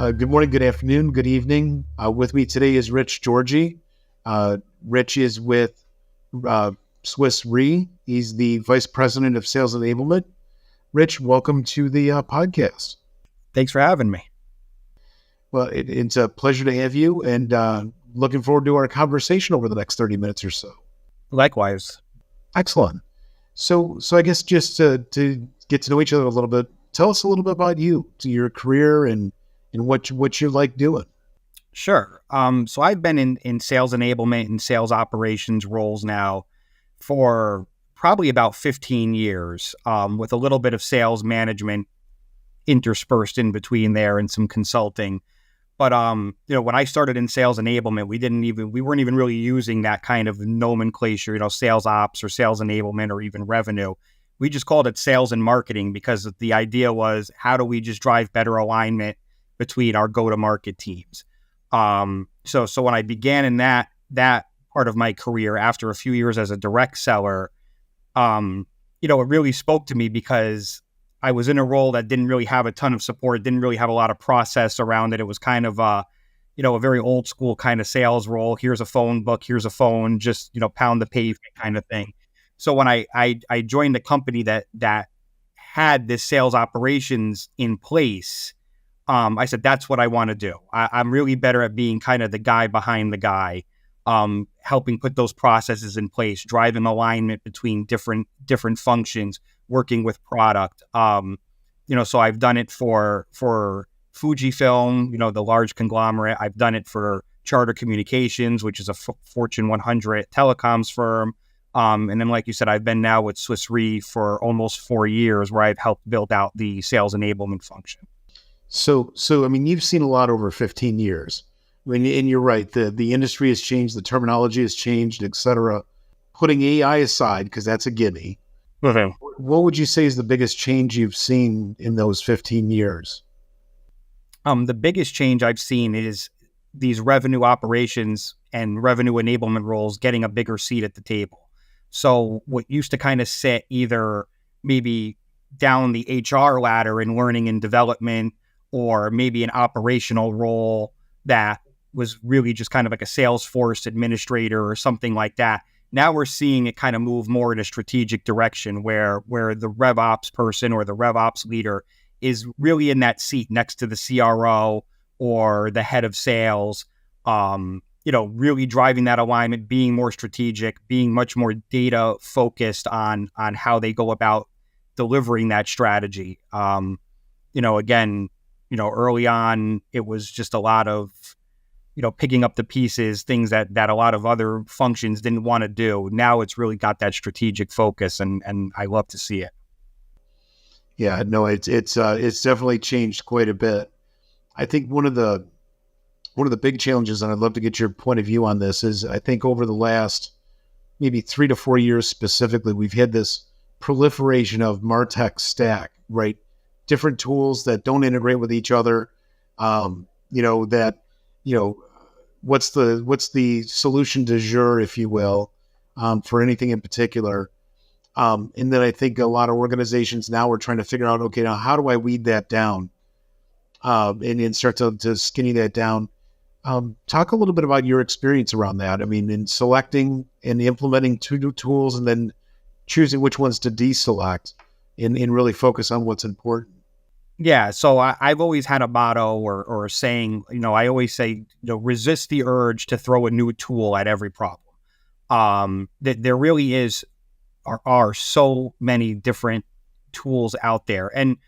Good morning, good afternoon, good evening. With me today is Rich Giorgi. Rich is with Swiss Re. He's the Vice President of Sales Enablement. Rich, welcome to the podcast. Thanks for having me. Well, it's a pleasure to have you, and looking forward to our conversation over the next 30 minutes or so. Likewise. Excellent. So I guess just to get to know each other a little bit, tell us a little bit about you, to your career, and what you like doing. Sure. So I've been in sales enablement and sales operations roles now for probably about 15 years, with a little bit of sales management interspersed in between there and some consulting. But when I started in sales enablement, we weren't even really using that kind of nomenclature, sales ops or sales enablement or even revenue. We just called it sales and marketing because the idea was, how do we just drive better alignment between our go-to-market teams? So when I began in that part of my career after a few years as a direct seller, it really spoke to me because I was in a role that didn't really have a ton of support, didn't really have a lot of process around it. It was kind of a very old school kind of sales role. Here's a phone book, here's a phone, just, pound the pavement kind of thing. So when I joined a company that had this sales operations in place, I said, that's what I want to do. I'm really better at being kind of the guy behind the guy, helping put those processes in place, driving alignment between different functions, working with product. So I've done it for Fujifilm, the large conglomerate. I've done it for Charter Communications, which is a Fortune 100 telecoms firm. And then, like you said, I've been now with Swiss Re for almost 4 years, where I've helped build out the sales enablement function. So I mean, you've seen a lot over 15 years. I mean, and you're right. The industry has changed, the terminology has changed, et cetera. Putting AI aside, because that's a gimme. Okay. What would you say is the biggest change you've seen in those 15 years? The biggest change I've seen is these revenue operations and revenue enablement roles getting a bigger seat at the table. So what used to kind of sit either maybe down the HR ladder in learning and development, or maybe an operational role that was really just kind of like a Salesforce administrator or something like that. Now we're seeing it kind of move more in a strategic direction where the RevOps person or the RevOps leader is really in that seat next to the CRO or the head of sales, really driving that alignment, being more strategic, being much more data focused on how they go about delivering that strategy. Early on, it was just a lot of, picking up the pieces, things that a lot of other functions didn't want to do. Now it's really got that strategic focus, and I love to see it. Yeah, no, it's definitely changed quite a bit. I think one of the big challenges, and I'd love to get your point of view on this, is I think over the last maybe 3 to 4 years specifically, we've had this proliferation of MarTech stack, right? Different tools that don't integrate with each other. What's the solution du jour, if you will, for anything in particular. And then I think a lot of organizations now are trying to figure out, okay, now how do I weed that down, and start to skinny that down. Talk a little bit about your experience around that. I mean, in selecting and implementing two new tools and then choosing which ones to deselect and really focus on what's important. Yeah, so I've always had a motto or a saying, I always say, resist the urge to throw a new tool at every problem. That there really are so many different tools out there. And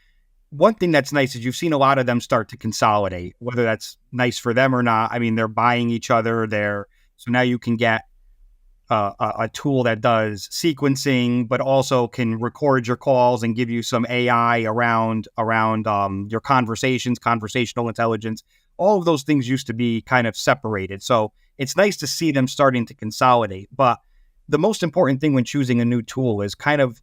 one thing that's nice is you've seen a lot of them start to consolidate, whether that's nice for them or not. I mean, they're buying each other there. So now you can get a tool that does sequencing, but also can record your calls and give you some AI around your conversations, conversational intelligence. All of those things used to be kind of separated. So it's nice to see them starting to consolidate. But the most important thing when choosing a new tool is kind of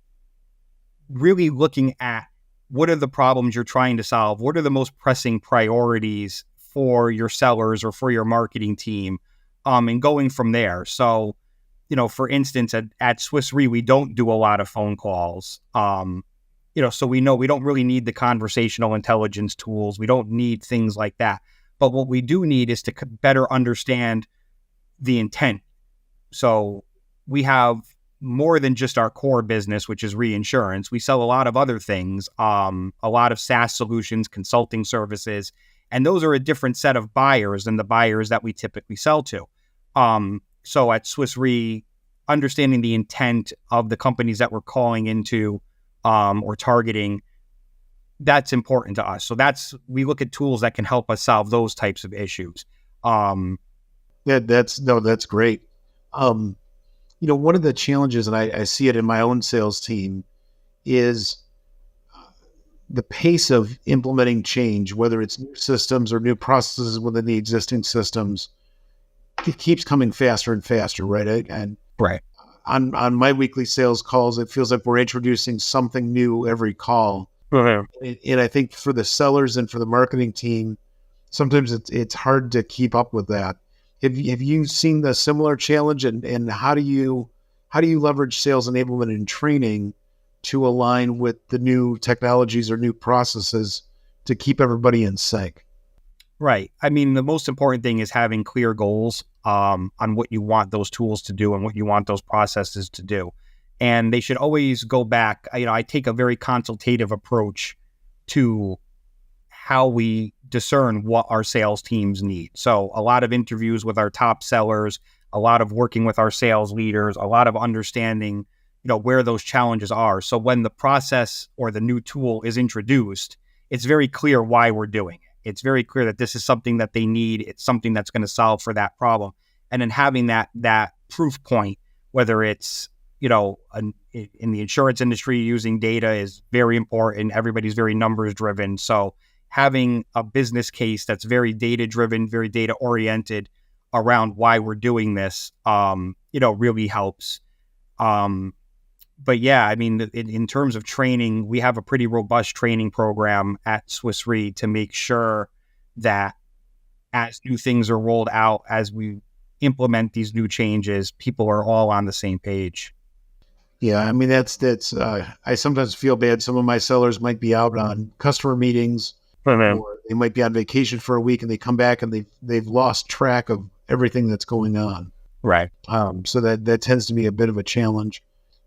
really looking at what are the problems you're trying to solve? What are the most pressing priorities for your sellers or for your marketing team? And going from there. So, for instance, at Swiss Re, we don't do a lot of phone calls. So we know we don't really need the conversational intelligence tools. We don't need things like that. But what we do need is to better understand the intent. So we have more than just our core business, which is reinsurance. We sell a lot of other things, a lot of SaaS solutions, consulting services, and those are a different set of buyers than the buyers that we typically sell to. So at Swiss Re, understanding the intent of the companies that we're calling into or targeting, that's important to us. So we look at tools that can help us solve those types of issues. That's great. One of the challenges, and I see it in my own sales team, is the pace of implementing change, whether it's new systems or new processes within the existing systems. It keeps coming faster and faster, right? And right. On my weekly sales calls, it feels like we're introducing something new every call. Mm-hmm. And I think for the sellers and for the marketing team, sometimes it's hard to keep up with that. Have you seen the similar challenge, and how do you leverage sales enablement and training to align with the new technologies or new processes to keep everybody in sync? Right. I mean, the most important thing is having clear goals on what you want those tools to do and what you want those processes to do. And they should always go back. I take a very consultative approach to how we discern what our sales teams need. So a lot of interviews with our top sellers, a lot of working with our sales leaders, a lot of understanding, where those challenges are. So when the process or the new tool is introduced, it's very clear why we're doing it. It's very clear that this is something that they need. It's something that's going to solve for that problem. And then having that proof point, whether it's, in the insurance industry, using data is very important. Everybody's very numbers driven. So having a business case that's very data driven, very data oriented around why we're doing this, really helps. But yeah, I mean, in terms of training, we have a pretty robust training program at Swiss Re to make sure that as new things are rolled out, as we implement these new changes, people are all on the same page. Yeah, I mean, that's I sometimes feel bad. Some of my sellers might be out on customer meetings, or they might be on vacation for a week, and they come back and they've lost track of everything that's going on. Right. So that tends to be a bit of a challenge.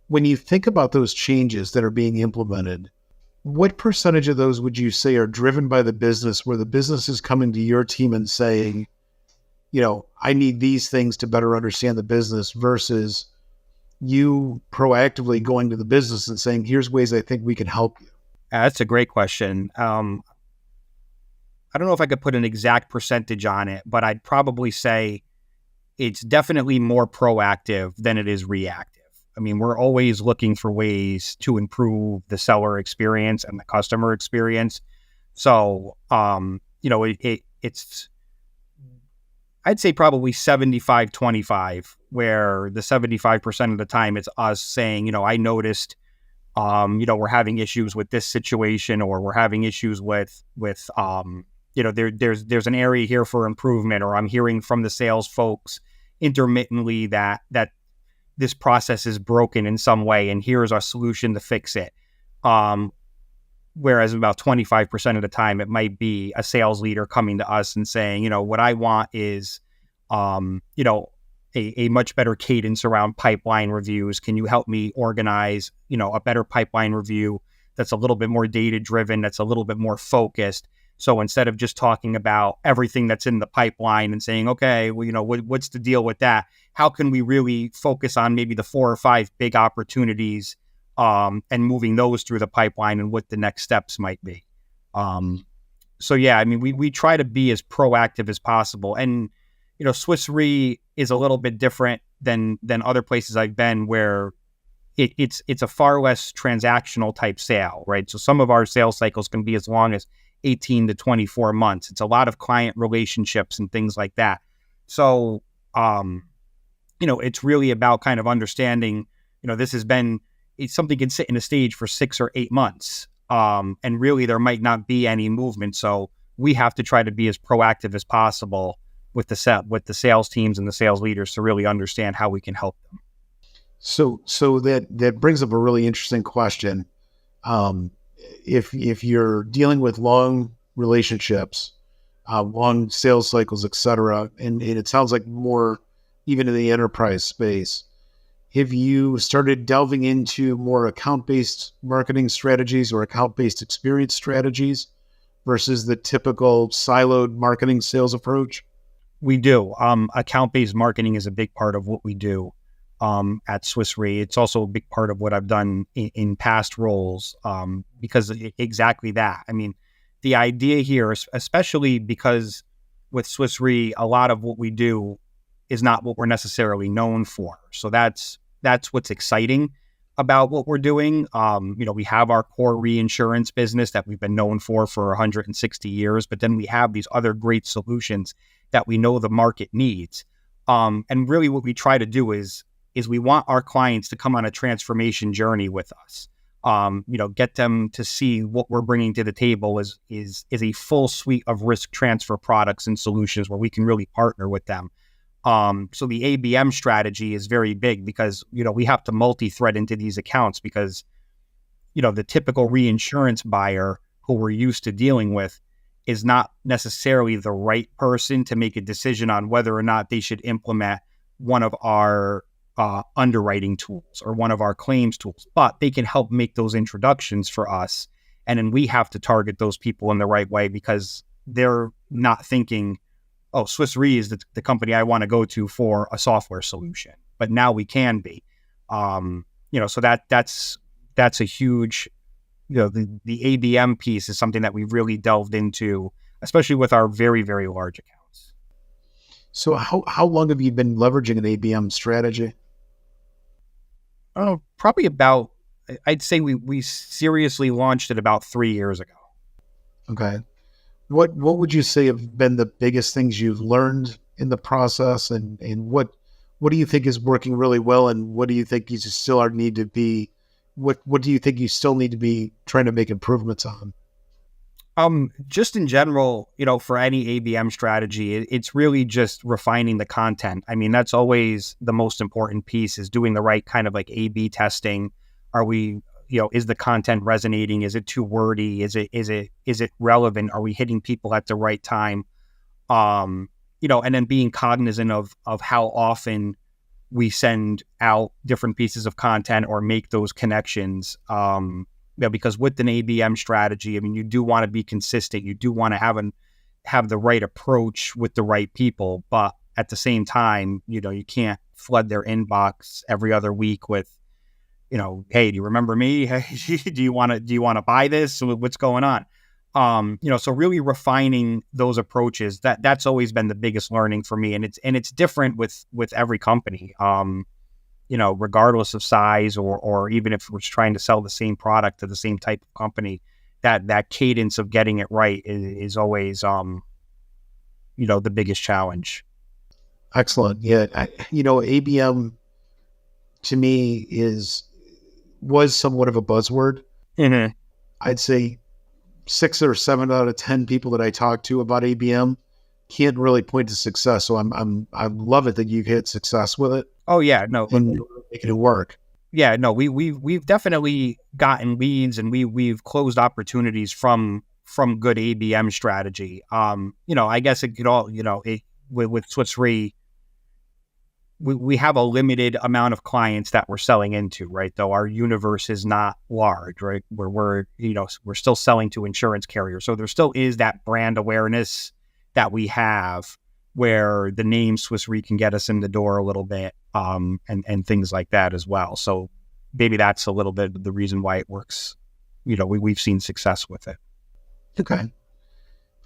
When you think about those changes that are being implemented, what percentage of those would you say are driven by the business, where the business is coming to your team and saying, I need these things to better understand the business, versus you proactively going to the business and saying, here's ways I think we can help you? That's a great question. I don't know if I could put an exact percentage on it, but I'd probably say it's definitely more proactive than it is reactive. I mean, we're always looking for ways to improve the seller experience and the customer experience. So, it's, I'd say probably 75-25, where the 75% of the time it's us saying, I noticed, we're having issues with this situation, or we're having issues with there's an area here for improvement, or I'm hearing from the sales folks intermittently that this process is broken in some way, and here's our solution to fix it. Whereas about 25% of the time, it might be a sales leader coming to us and saying, what I want is, a much better cadence around pipeline reviews. Can you help me organize, a better pipeline review that's a little bit more data driven, that's a little bit more focused? So instead of just talking about everything that's in the pipeline and saying, okay, well, what's the deal with that? How can we really focus on maybe the 4 or 5 big opportunities and moving those through the pipeline, and what the next steps might be? So yeah, I mean, we try to be as proactive as possible. And, Swiss Re is a little bit different than other places I've been, where it's a far less transactional type sale, right? So some of our sales cycles can be as long as 18 to 24 months. It's a lot of client relationships and things like that. So, it's really about kind of understanding, something can sit in a stage for 6 or 8 months. And really there might not be any movement. So we have to try to be as proactive as possible with the sales teams and the sales leaders to really understand how we can help them. So that brings up a really interesting question. Um, if you're dealing with long relationships, long sales cycles, etc., and it sounds like more even in the enterprise space, have you started delving into more account-based marketing strategies or account-based experience strategies versus the typical siloed marketing sales approach? We do. Account-based marketing is a big part of what we do at Swiss Re. It's also a big part of what I've done in past roles because exactly that. I mean, the idea here, especially because with Swiss Re, a lot of what we do is not what we're necessarily known for. So that's what's exciting about what we're doing. We have our core reinsurance business that we've been known for 160 years, but then we have these other great solutions that we know the market needs. And really what we try to do is we want our clients to come on a transformation journey with us. Get them to see what we're bringing to the table is a full suite of risk transfer products and solutions where we can really partner with them. So the ABM strategy is very big because, we have to multi-thread into these accounts because, the typical reinsurance buyer who we're used to dealing with is not necessarily the right person to make a decision on whether or not they should implement one of our underwriting tools or one of our claims tools, but they can help make those introductions for us. And then we have to target those people in the right way because they're not thinking, oh, Swiss Re is the company I want to go to for a software solution. But now we can be, so that's a huge, the ABM piece is something that we've really delved into, especially with our very, very large accounts. So how long have you been leveraging an ABM strategy? Oh, probably I'd say we seriously launched it about 3 years ago. Okay. What would you say have been the biggest things you've learned in the process, and what do you think is working really well, and what do you think you still need to be? What do you think you still need to be trying to make improvements on? Just in general, for any ABM strategy, it's really just refining the content. I mean, that's always the most important piece is doing the right kind of like A/B testing. Are we, is the content resonating? Is it too wordy? Is it relevant? Are we hitting people at the right time? And then being cognizant of how often we send out different pieces of content or make those connections. Because with an ABM strategy, I mean, you do want to be consistent. You do want to have the right approach with the right people, but at the same time, you can't flood their inbox every other week with, hey, do you remember me? Hey, do you want to buy this? What's going on? So really refining those approaches, that's always been the biggest learning for me. And it's different with every company. Regardless of size or even if we're trying to sell the same product to the same type of company, that cadence of getting it right is always, the biggest challenge. Excellent. Yeah. ABM to me was somewhat of a buzzword. Mm-hmm. I'd say 6 or 7 out of 10 people that I talk to about ABM can't really point to success. So I love it that you've had success with it. Oh yeah, no, and making it work. Yeah, no, we've definitely gotten leads and we've closed opportunities from good ABM strategy. I guess it could all, with Swiss Re, we have a limited amount of clients that we're selling into, right? Though our universe is not large, right? We're still selling to insurance carriers. So there still is that brand awareness that we have where the name Swiss Re can get us in the door a little bit, and things like that as well. So maybe that's a little bit of the reason why it works. We've seen success with it. Okay.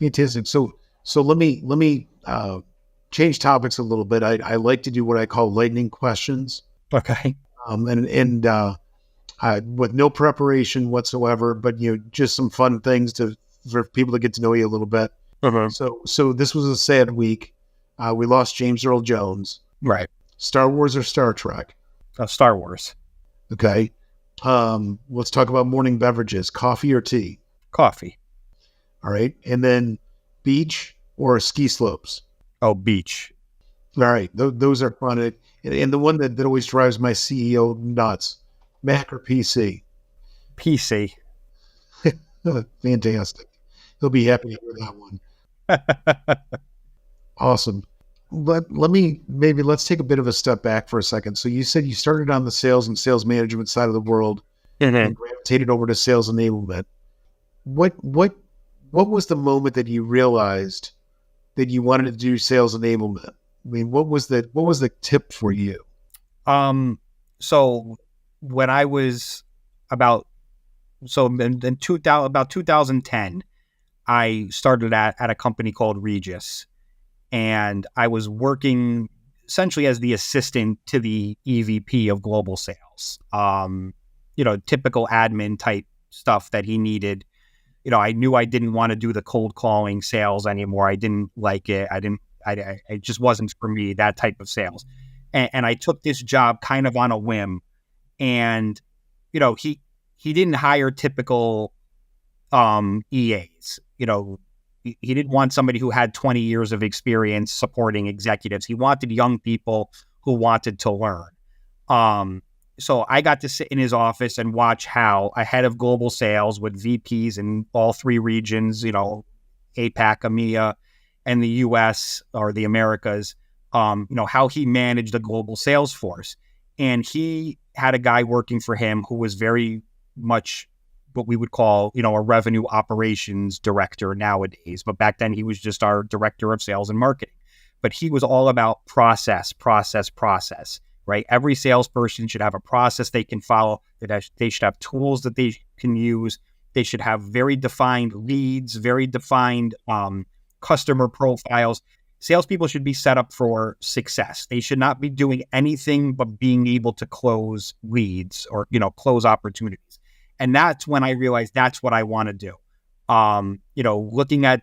Fantastic. So let me change topics a little bit. I like to do what I call lightning questions. Okay. And with no preparation whatsoever, but just some fun things for people to get to know you a little bit. Uh-huh. So this was a sad week. We lost James Earl Jones. Right. Star Wars or Star Trek? Star Wars. Okay. Let's talk about morning beverages. Coffee or tea? Coffee. All right. And then beach or ski slopes? Oh, beach. All right. Those are fun. And the one that always drives my CEO nuts, Mac or PC? PC. Fantastic. He'll be happy to hear that one. Awesome. Let's take a bit of a step back for a second. So you said you started on the sales and sales management side of the world and gravitated over to sales enablement. What was the moment that you realized that you wanted to do sales enablement? I mean, what was the tip for you? So when I was about 2010, I started at a company called Regus, and I was working essentially as the assistant to the EVP of global sales. Typical admin type stuff that he needed. I knew I didn't want to do the cold calling sales anymore. I didn't like it. It just wasn't for me, that type of sales. And I took this job kind of on a whim. And, he didn't hire typical EAs. He didn't want somebody who had 20 years of experience supporting executives. He wanted young people who wanted to learn. So I got to sit in his office and watch how a head of global sales with VPs in all three regions, APAC, EMEA, and the US or the Americas, how he managed a global sales force. And he had a guy working for him who was very much what we would call, a revenue operations director nowadays. But back then he was just our director of sales and marketing. But he was all about process, right? Every salesperson should have a process they can follow, they should have tools that they can use. They should have very defined leads, very defined customer profiles. Salespeople should be set up for success. They should not be doing anything but being able to close leads or, close opportunities. And that's when I realized that's what I want to do. Looking at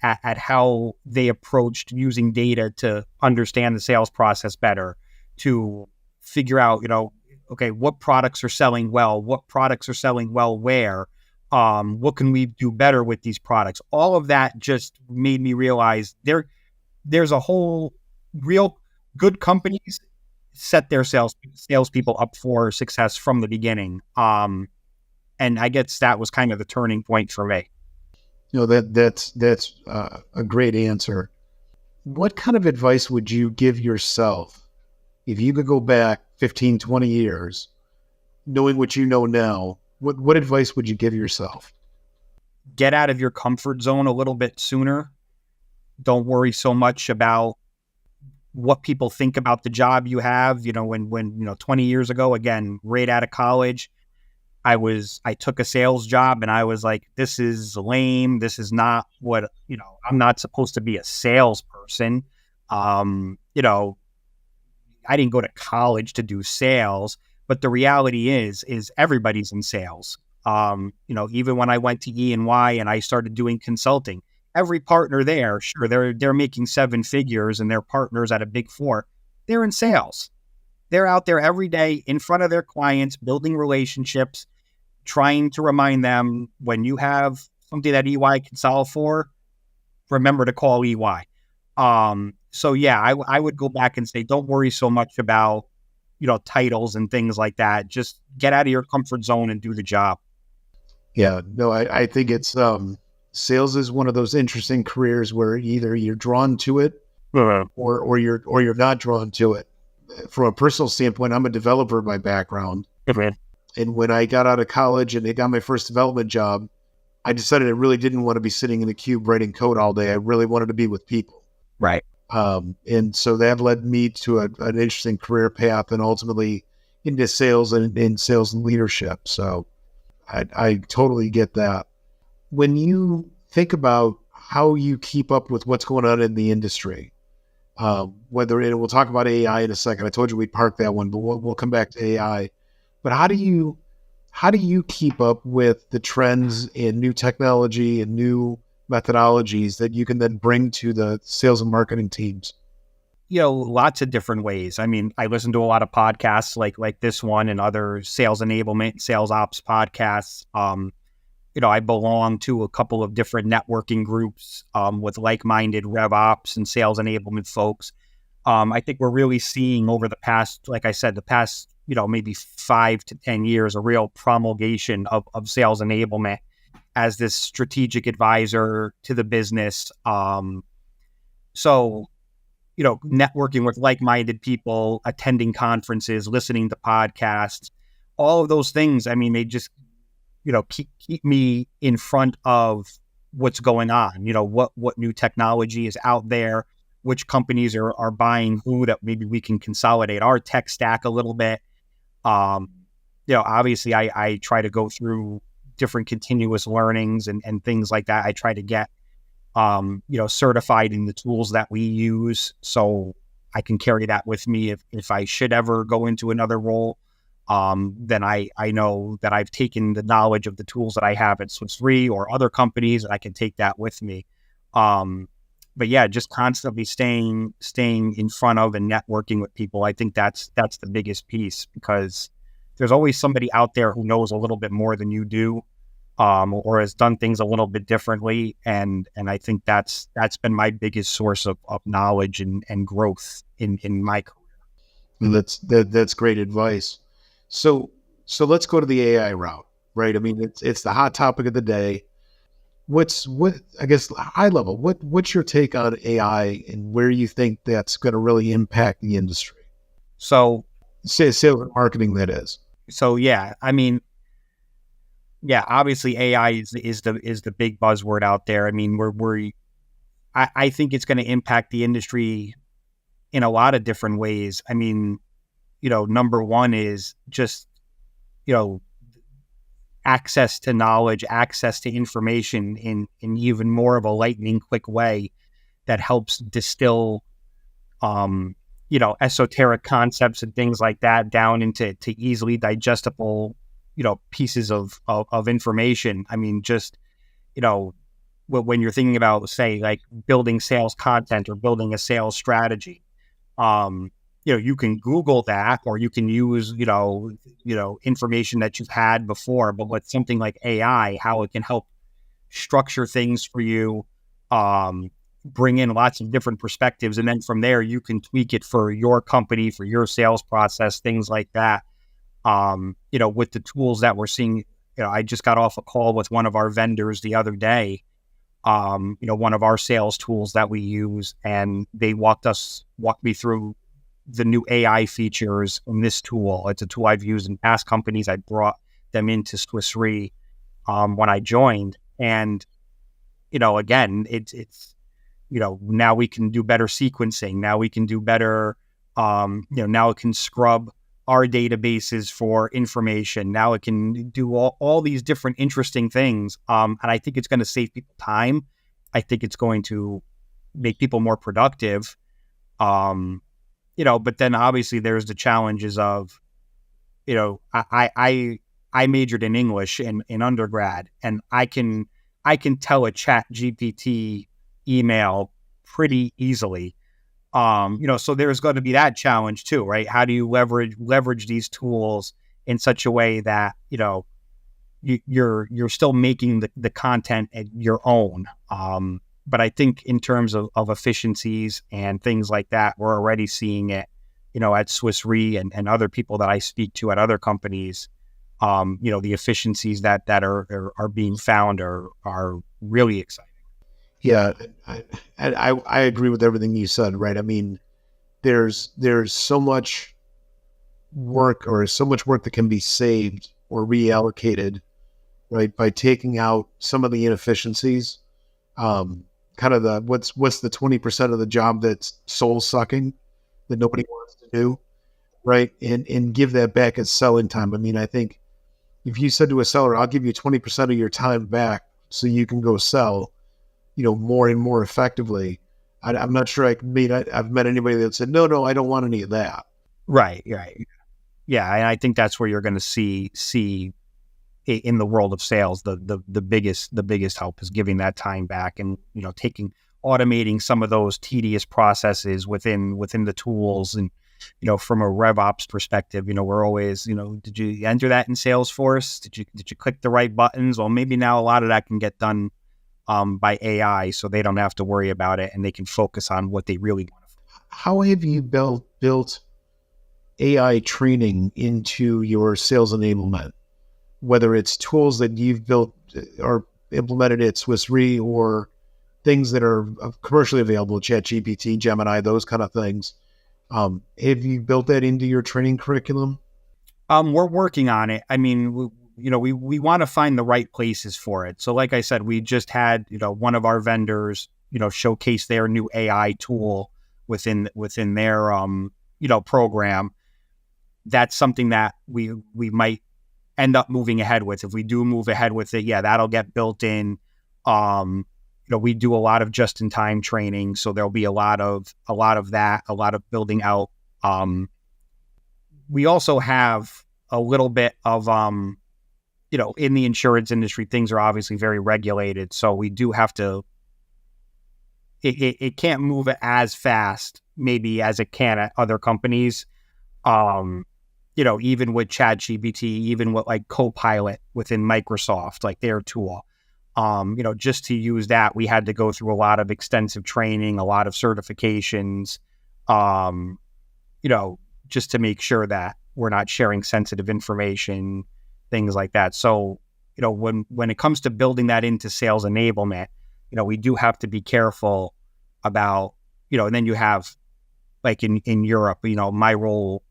how they approached using data to understand the sales process better, to figure out, okay, what products are selling well, what products are selling well where, what can we do better with these products? All of that just made me realize there's a whole real good companies set their salespeople up for success from the beginning. And I guess that was kind of the turning point for me. That's a great answer. What kind of advice would you give yourself if you could go back 15, 20 years, knowing what you know now? What advice would you give yourself? Get out of your comfort zone a little bit sooner. Don't worry so much about what people think about the job you have. When 20 years ago, again, right out of college, I took a sales job and I was like, this is lame. This is not what, I'm not supposed to be a salesperson. I didn't go to college to do sales, but the reality is everybody's in sales. Even when I went to E&Y and I started doing consulting, every partner there, sure, they're making 7 figures and they're partners at a big 4. They're in sales. They're out there every day in front of their clients, building relationships, trying to remind them when you have something that EY can solve for, remember to call EY. So yeah, I would go back and say, don't worry so much about, titles and things like that. Just get out of your comfort zone and do the job. Yeah, no, I think it's, sales is one of those interesting careers where either you're drawn to it or you're not drawn to it. From a personal standpoint, I'm a developer by background. And when I got out of college and I got my first development job, I decided I really didn't want to be sitting in a cube writing code all day. I really wanted to be with people. Right. And so that led me to an interesting career path and ultimately into sales and sales and leadership. So I totally get that. When you think about how you keep up with what's going on in the industry, we'll talk about AI in a second. I told you we'd park that one, but we'll come back to AI. But how do you keep up with the trends in new technology and new methodologies that you can then bring to the sales and marketing teams? Lots of different ways. I mean, I listen to a lot of podcasts like this one and other sales enablement, sales ops podcasts. I belong to a couple of different networking groups with like-minded rev ops and sales enablement folks. I think we're really seeing over the past, like I said, maybe 5 to 10 years, a real promulgation of sales enablement. as this strategic advisor to the business. So, networking with like-minded people, attending conferences, listening to podcasts, all of those things. I mean, they just, keep me in front of what's going on, what new technology is out there, which companies are buying who, that maybe we can consolidate our tech stack a little bit. Obviously I try to go through different continuous learnings and things like that. I try to get, certified in the tools that we use, so I can carry that with me if I should ever go into another role. Then I know that I've taken the knowledge of the tools that I have at Swiss Re or other companies, and I can take that with me. But yeah, just constantly staying in front of and networking with people. I think that's the biggest piece, because there's always somebody out there who knows a little bit more than you do, or has done things a little bit differently. And I think that's been my biggest source of knowledge and growth in my career. Well, that's great advice. So let's go to the AI route, right? I mean, it's the hot topic of the day. I guess high level, what's your take on AI and where you think that's going to really impact the industry? So Sales and marketing, that is. So yeah, I mean, yeah, obviously AI is the big buzzword out there. I mean, I think it's going to impact the industry in a lot of different ways. I mean, number one is just, access to knowledge, access to information in even more of a lightning quick way that helps distill, esoteric concepts and things like that down into easily digestible, pieces of information. I mean, just, when you're thinking about, say, like building sales content or building a sales strategy, you can Google that, or you can use, information that you've had before. But with something like AI, how it can help structure things for you, bring in lots of different perspectives. And then from there, you can tweak it for your company, for your sales process, things like that. With the tools that we're seeing, I just got off a call with one of our vendors the other day, one of our sales tools that we use, and they walked me through the new AI features in this tool. It's a tool I've used in past companies. I brought them into Swiss Re when I joined. And, again, it's now we can do better sequencing. Now we can do better, now it can scrub our databases for information. Now it can do all these different interesting things. And I think it's going to save people time. I think it's going to make people more productive. But then obviously there's the challenges of, I majored in English in undergrad, and I can tell a chat GPT email pretty easily. So there's going to be that challenge too, right? How do you leverage these tools in such a way that, you're still making the content your own. But I think in terms of efficiencies and things like that, we're already seeing it, at Swiss Re and other people that I speak to at other companies. The efficiencies that are being found are really exciting. Yeah, I agree with everything you said, right? I mean, there's so much work that can be saved or reallocated, right, by taking out some of the inefficiencies. Kind of what's the 20% of the job that's soul sucking that nobody wants to do, right? And give that back as selling time. I mean, I think if you said to a seller, I'll give you 20% of your time back so you can go sell, more and more effectively. I'm not sure I've met anybody that said, no, I don't want any of that. Right. Yeah. And I think that's where you're going to see in the world of sales, the biggest help is giving that time back, and, automating some of those tedious processes within the tools. And, from a RevOps perspective, we're always, did you enter that in Salesforce? Did you click the right buttons? Well, maybe now a lot of that can get done by AI, so they don't have to worry about it and they can focus on what they really want. How have you built AI training into your sales enablement? Whether it's tools that you've built or implemented at Swiss Re or things that are commercially available, ChatGPT, Gemini, those kind of things. Have you built that into your training curriculum? We're working on it. I mean, we want to find the right places for it. So like I said, we just had, one of our vendors, showcase their new AI tool within their, program. That's something that we might end up moving ahead with. If we do move ahead with it, yeah, that'll get built in. We do a lot of just-in-time training, so there'll be a lot of that, a lot of building out. We also have a little bit of, in the insurance industry, things are obviously very regulated, so we do have to. It can't move as fast, maybe, as it can at other companies. Even with ChatGPT, even with like Copilot within Microsoft, like their tool, just to use that, we had to go through a lot of extensive training, a lot of certifications, just to make sure that we're not sharing sensitive information, things like that. So, when it comes to building that into sales enablement, we do have to be careful about, and then you have, like in Europe, my role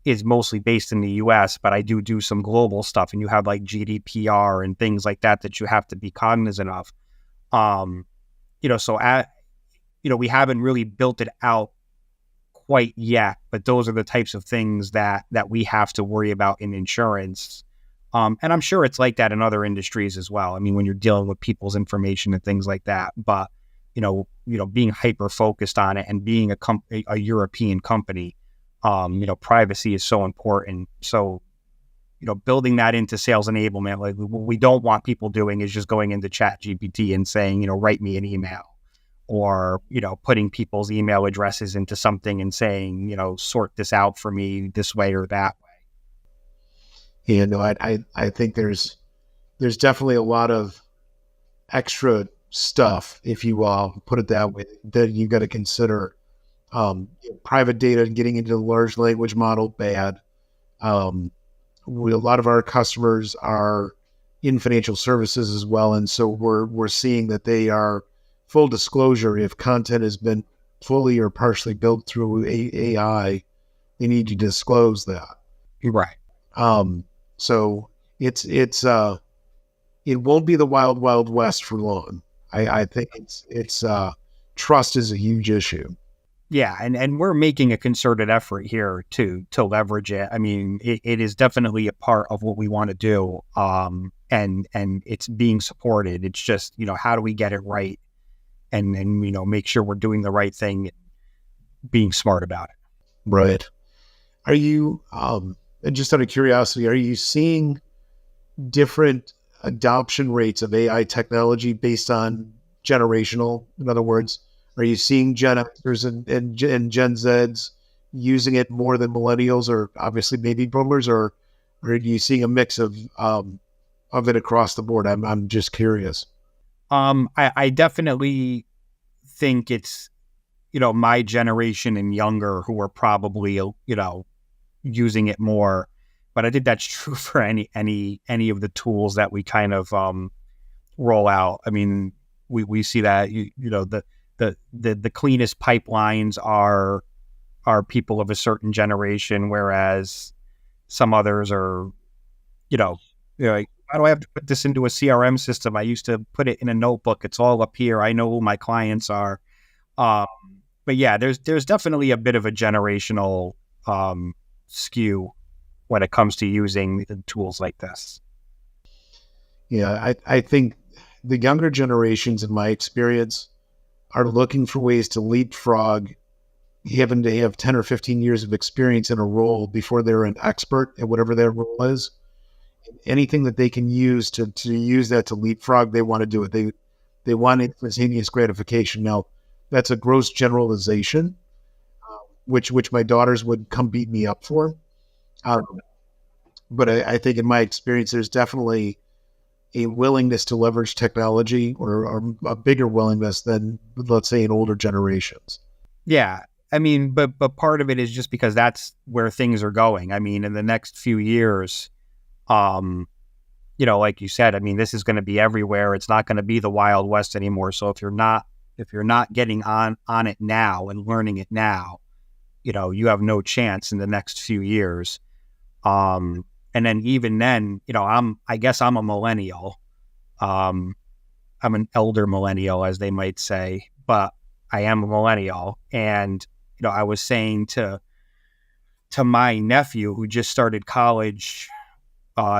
is mostly based in the US, but I do some global stuff, and you have like GDPR and things like that you have to be cognizant of. We haven't really built it out quite yet, but those are the types of things that we have to worry about in insurance. And I'm sure it's like that in other industries as well. I mean, when you're dealing with people's information and things like that, but, being hyper focused on it and being a European company, privacy is so important. So, building that into sales enablement, like what we don't want people doing is just going into ChatGPT and saying, write me an email, or, putting people's email addresses into something and saying, sort this out for me this way or that way. Yeah, no, I think there's definitely a lot of extra stuff, if you put it that way, that you got to consider. Private data, getting into the large language model, bad. A lot of our customers are in financial services as well, and so we're seeing that they are, full disclosure, if content has been fully or partially built through AI, they need to disclose that. Right. So it won't be the wild, wild west for long. I think it's trust is a huge issue. Yeah, and we're making a concerted effort here to leverage it. I mean, it is definitely a part of what we want to do, and it's being supported. It's just, how do we get it right, and make sure we're doing the right thing, being smart about it. Right. Are you, just out of curiosity, are you seeing different adoption rates of AI technology based on generational? In other words, are you seeing Gen Xers and Gen Zs using it more than millennials, or obviously baby boomers, or are you seeing a mix of it across the board? I'm just curious. I definitely think it's, my generation and younger who are probably, using it more. But I think that's true for any of the tools that we kind of roll out. I mean, we see that the cleanest pipelines are people of a certain generation, whereas some others are, like, why do I have to put this into a CRM system? I used to put it in a notebook. It's all up here. I know who my clients are. But yeah, there's definitely a bit of a generational skew when it comes to using tools like this. Yeah, I think the younger generations, in my experience, are looking for ways to leapfrog having to have 10 or 15 years of experience in a role before they're an expert at whatever their role is. Anything that they can use to use that to leapfrog, they want to do it. They want instantaneous gratification. Now, that's a gross generalization, which my daughters would come beat me up for. But I think in my experience, there's definitely a willingness to leverage technology, or a bigger willingness than, let's say, in older generations. Yeah. I mean, but part of it is just because that's where things are going. I mean, in the next few years, like you said, I mean, this is going to be everywhere. It's not going to be the Wild West anymore. So if you're not getting on it now and learning it now, you have no chance in the next few years. And then even then, I guess I'm a millennial. I'm an elder millennial, as they might say, but I am a millennial. And, I was saying to my nephew who just started college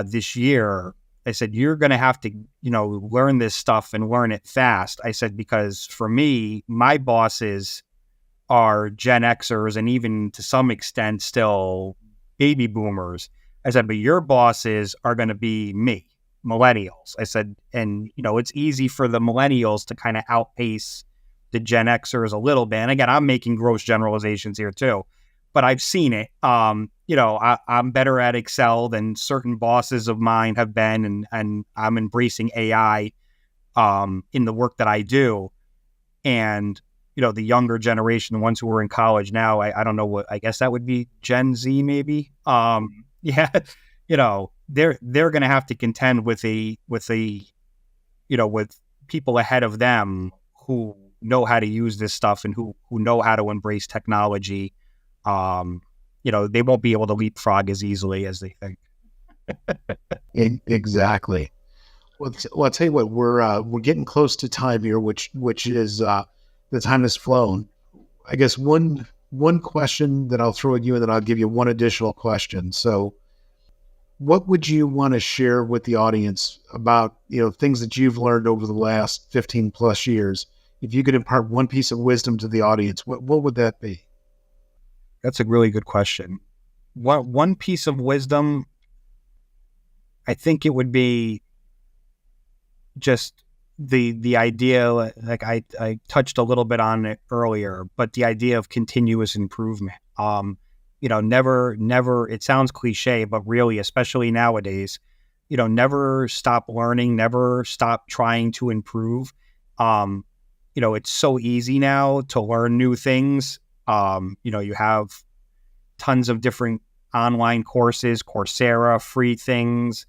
this year, I said, you're going to have to, learn this stuff and learn it fast. I said, because for me, my bosses are Gen Xers and even to some extent still baby boomers. I said, but your bosses are going to be me, millennials. I said, and, it's easy for the millennials to kind of outpace the Gen Xers a little bit. And again, I'm making gross generalizations here too, but I've seen it. I'm better at Excel than certain bosses of mine have been, and I'm embracing AI in the work that I do. And, the younger generation, the ones who are in college now, I don't know what, I guess that would be Gen Z maybe. Yeah, they're going to have to contend with with people ahead of them who know how to use this stuff and who know how to embrace technology. They won't be able to leapfrog as easily as they think. Exactly. Well, I'll tell you what, we're getting close to time here, which is the time has flown. I guess one question that I'll throw at you, and then I'll give you one additional question. So, what would you want to share with the audience about things that you've learned over the last 15 plus years? If you could impart one piece of wisdom to the audience, what would that be? That's a really good question. One piece of wisdom, I think it would be just the idea, like I touched a little bit on it earlier, but the idea of continuous improvement. Never, it sounds cliche, but really, especially nowadays, never stop learning, never stop trying to improve. It's so easy now to learn new things. You have tons of different online courses, Coursera, free things,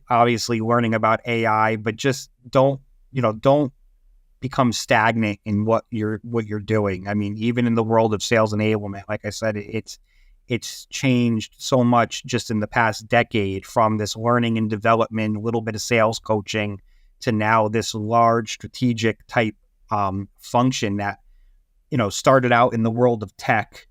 obviously learning about AI, but just don't become stagnant in what you're doing. I mean, even in the world of sales enablement, like I said, it's changed so much just in the past decade, from this learning and development, a little bit of sales coaching, to now this large strategic type function that started out in the world of tech,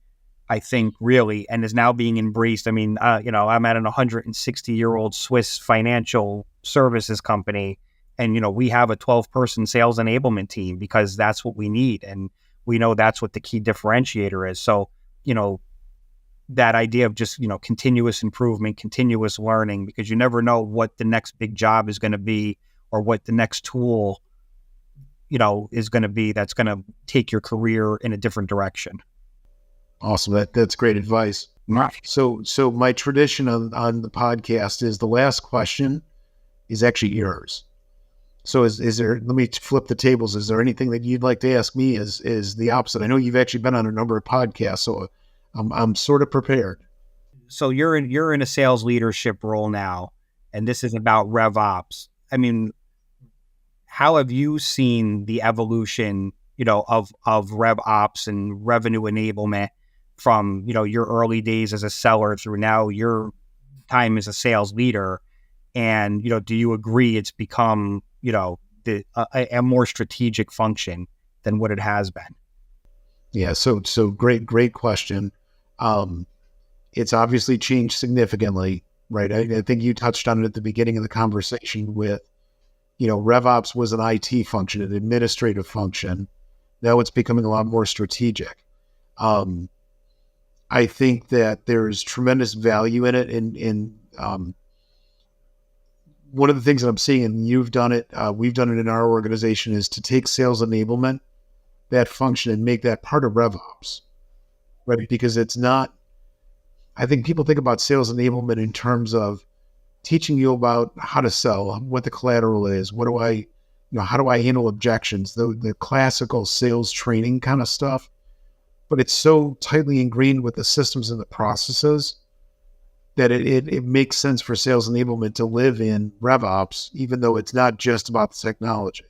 I think, really, and is now being embraced. I mean, I'm at an 160-year-old Swiss financial services company, and we have a 12-person sales enablement team because that's what we need, and we know that's what the key differentiator is. So that idea of just continuous improvement, continuous learning, because you never know what the next big job is going to be, or what the next tool is going to be that's going to take your career in a different direction. Awesome. That's great advice. So my tradition on the podcast is the last question is actually yours. So is there, let me flip the tables. Is there anything that you'd like to ask me is the opposite? I know you've actually been on a number of podcasts, so I'm sort of prepared. So you're in a sales leadership role now, and this is about RevOps. I mean, how have you seen the evolution, of RevOps and revenue enablement from, your early days as a seller through now your time as a sales leader? And, do you agree it's become, a more strategic function than what it has been? Yeah. So great question. It's obviously changed significantly, right? I think you touched on it at the beginning of the conversation with, RevOps was an IT function, an administrative function. Now it's becoming a lot more strategic. I think that there's tremendous value in it. In one of the things that I'm seeing, and you've done it, we've done it in our organization, is to take sales enablement, that function, and make that part of RevOps, right? Because it's not, I think people think about sales enablement in terms of teaching you about how to sell, what the collateral is, how do I handle objections, the classical sales training kind of stuff. But it's so tightly ingrained with the systems and the processes that it makes sense for sales enablement to live in RevOps, even though it's not just about the technology.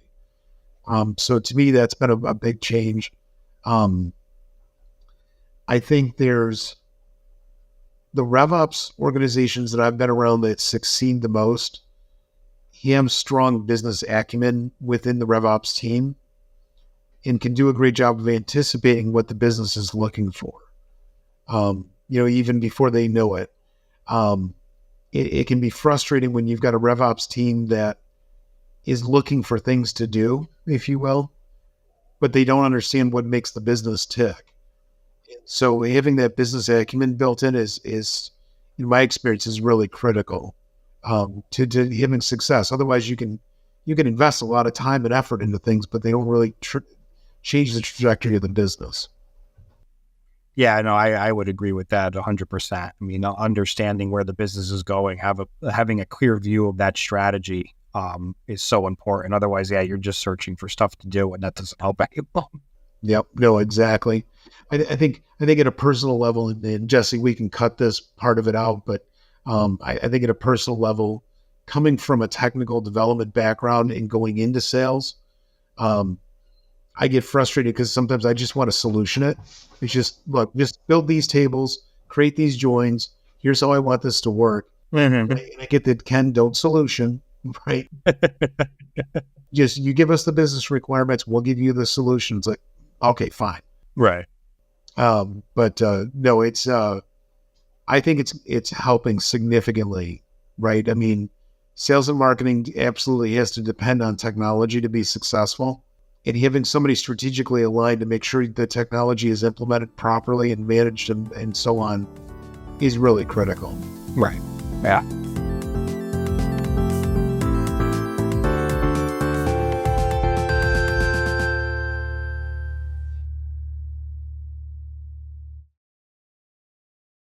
So to me, that's been a big change. I think there's the RevOps organizations that I've been around that succeed the most have strong business acumen within the RevOps team and can do a great job of anticipating what the business is looking for. Even before they know it. It can be frustrating when you've got a RevOps team that is looking for things to do, if you will, but they don't understand what makes the business tick. So having that business acumen built in is in my experience, is really critical to having success. Otherwise, you can invest a lot of time and effort into things, but they don't really change the trajectory of the business. Yeah, no, I would agree with that 100%. I mean, understanding where the business is going, having a clear view of that strategy is so important. Otherwise, yeah, you're just searching for stuff to do, and that doesn't help anyone. Yep. No, exactly. I think at a personal level, and Jesse, we can cut this part of it out, but I think at a personal level, coming from a technical development background and going into sales, I get frustrated because sometimes I just want to solution it. It's just, look, just build these tables, create these joins. Here's how I want this to work. Mm-hmm. Right? And I get that, Ken, don't solution, right? Just, you give us the business requirements, we'll give you the solutions. Like, okay, fine. Right. But no, it's, I think it's helping significantly, right? I mean, sales and marketing absolutely has to depend on technology to be successful. And having somebody strategically aligned to make sure the technology is implemented properly and managed and so on is really critical. Right. Yeah.